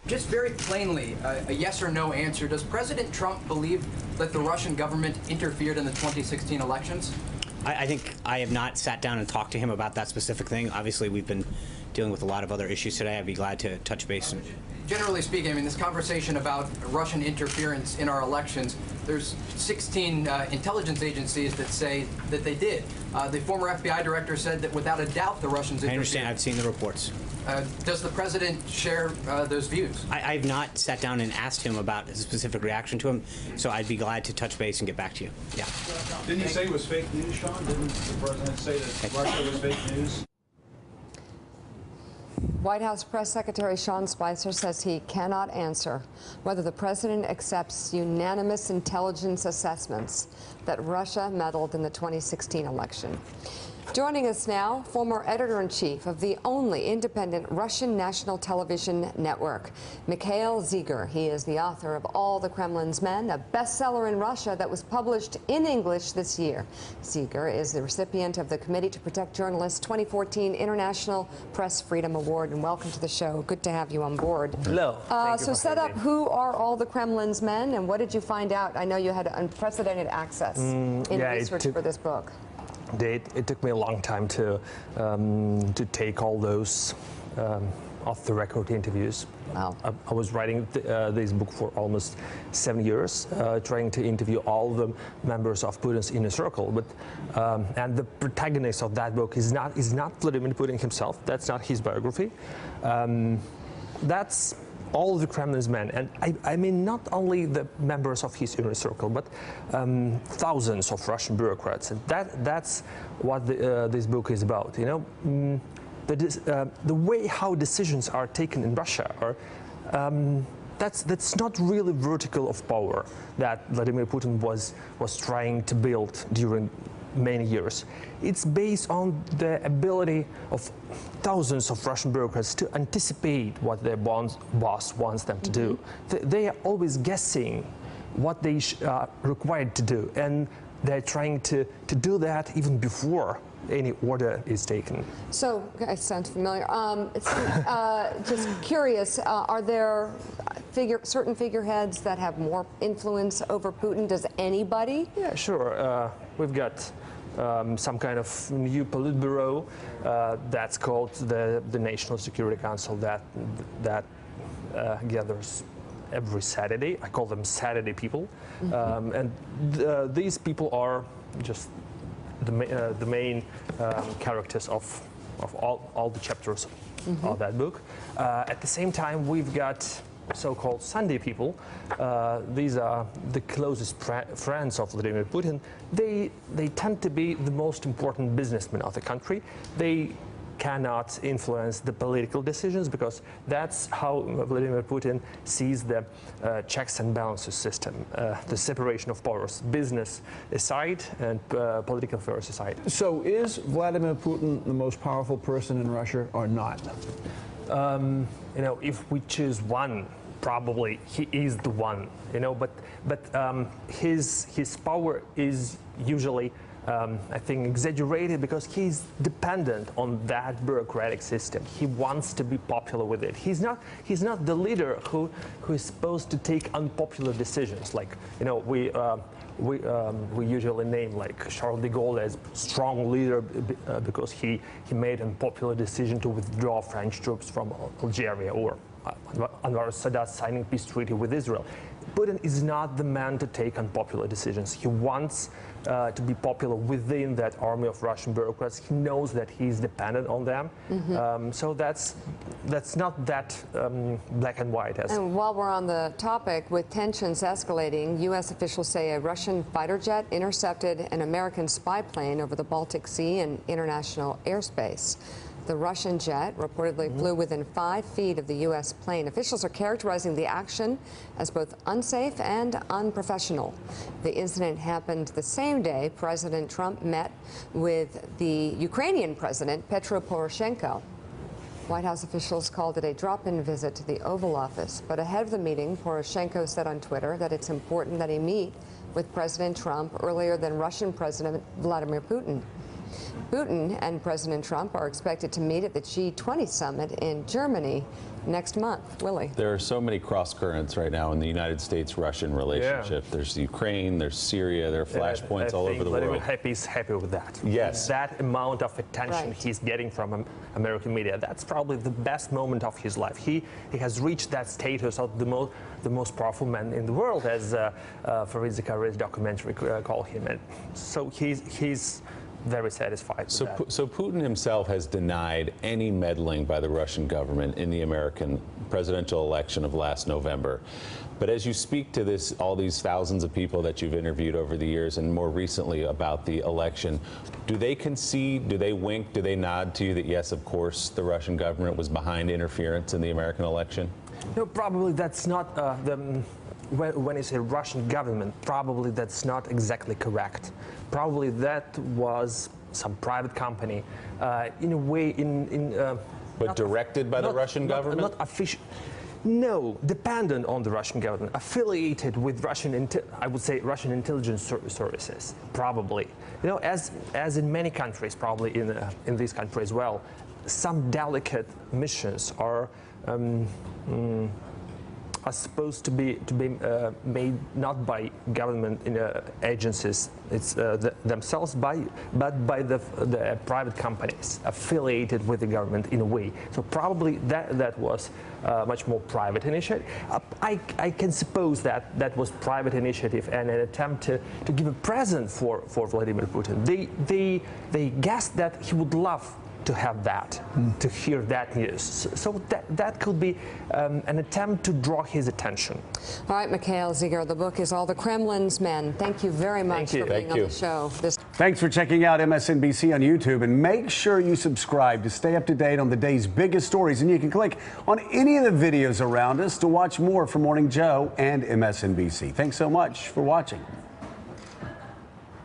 Just very plainly, a yes or no answer. Does President Trump believe that the Russian government interfered in the 2016 elections? I think I have not sat down and talked to him about that specific thing. Obviously, we've been dealing with a lot of other issues today. I'd be glad to touch base. Generally speaking, I mean, this conversation about Russian interference in our elections, there's 16 intelligence agencies that say that they did. The former FBI director said that without a doubt the Russians interfered. I understand. I've seen the reports. Does the president share those views? I've not sat down and asked him about a specific reaction to him, so I'd be glad to touch base and get back to you. Yeah. Didn't he say it was fake news, Sean? Didn't the president say that Russia was fake news? White House Press Secretary Sean Spicer says he cannot answer whether the president accepts unanimous intelligence assessments that Russia meddled in the 2016 election. Joining us now, former editor-in-chief of the only independent Russian national television network, Mikhail Zygar. He is the author of All the Kremlin's Men, a bestseller in Russia that was published in English this year. Zygar is the recipient of the Committee to Protect Journalists 2014 International Press Freedom Award. And welcome to the show. Good to have you on board. Hello. So set up, who are all the Kremlin's men, and what did you find out? I know you had unprecedented access in research for this book. It took me a long time to take all those off-the-record interviews. Wow. I was writing this book for almost 7 years, trying to interview all the members of Putin's inner circle. But and the protagonist of that book is not Vladimir Putin himself. That's not his biography. That's all the Kremlin's men, and I mean not only the members of his inner circle, but thousands of Russian bureaucrats. And that's what this book is about. You know, the way how decisions are taken in Russia are. That's not really vertical of power that Vladimir Putin was trying to build during many years. It's based on the ability of thousands of Russian bureaucrats to anticipate what their boss wants them to do. They are always guessing what they are required to do, and they're trying to do that even before any order is taken. So, okay, sounds familiar. Just curious, are there certain figureheads that have more influence over Putin? Does anybody? Yeah, sure. We've got some kind of new Politburo that's called the National Security Council that gathers every Saturday. I call them Saturday people, and these people are just the main characters of all the chapters of that book. At the same time, we've got so-called Sunday people. These are the closest friends of Vladimir Putin. They tend to be the most important businessmen of the country. They cannot influence the political decisions because that's how Vladimir Putin sees the checks and balances system, the separation of powers, business aside and political affairs aside. So is Vladimir Putin the most powerful person in Russia or not? You know, if we choose one, probably he is the one. You know, but his power is usually, I think, exaggerated because he's dependent on that bureaucratic system. He wants to be popular with it. He's not the leader who is supposed to take unpopular decisions. Like, you know, we usually name like Charles de Gaulle as strong leader because he made an unpopular decision to withdraw French troops from Algeria, or Anwar Sadat signing peace treaty with Israel. Putin is not the man to take unpopular decisions. He wants to be popular within that army of Russian bureaucrats. He knows that he's dependent on them. So that's not that black and white. And while we're on the topic, with tensions escalating, U.S. officials say a Russian fighter jet intercepted an American spy plane over the Baltic Sea and international airspace. The Russian jet reportedly flew within 5 feet of the U.S. plane. Officials are characterizing the action as both unsafe and unprofessional. The incident happened the same day President Trump met with the Ukrainian president, Petro Poroshenko. White House officials called it a drop-in visit to the Oval Office. But ahead of the meeting, Poroshenko said on Twitter that it's important that he meet with President Trump earlier than Russian President Vladimir Putin. Putin and President Trump are expected to meet at the G20 summit in Germany next month. Willie. There are so many cross currents right now in the United States-Russian relationship. There's Ukraine, there's Syria, there are flashpoints all over the world. Vladimir is happy with that. Yes. That amount of attention Right. he's getting from American media, that's probably the best moment of his life. He has reached that status of the most powerful man in the world, as for Exaggerated documentary call him. And so he's very satisfied with that. So Putin himself has denied any meddling by the Russian government in the American presidential election of last November. But as you speak to all these thousands of people that you've interviewed over the years and more recently about the election, do they concede, do they wink, do they nod to you that yes, of course, the Russian government was behind interference in the American election? No, probably that's not when you say Russian government, probably that's not exactly correct. Probably that was some private company, in a way, But directed by the Russian government? Not official. No, dependent on the Russian government, affiliated with I would say Russian intelligence services, probably. You know, as in many countries, probably in this country as well, some delicate missions are supposed to be made not by government agencies themselves, but by the private companies affiliated with the government in a way. So probably that was much more private initiative. I can suppose that was private initiative and an attempt to give a present for Vladimir Putin. They guessed that he would love to have that, to hear that news. So that could be an attempt to draw his attention. All right, Mikhail, Zygar, the book is All the Kremlin's Men. Thank you very much for being on the show. Thanks for checking out MSNBC on YouTube, and make sure you subscribe to stay up to date on the day's biggest stories. And you can click on any of the videos around us to watch more from Morning Joe and MSNBC. Thanks so much for watching.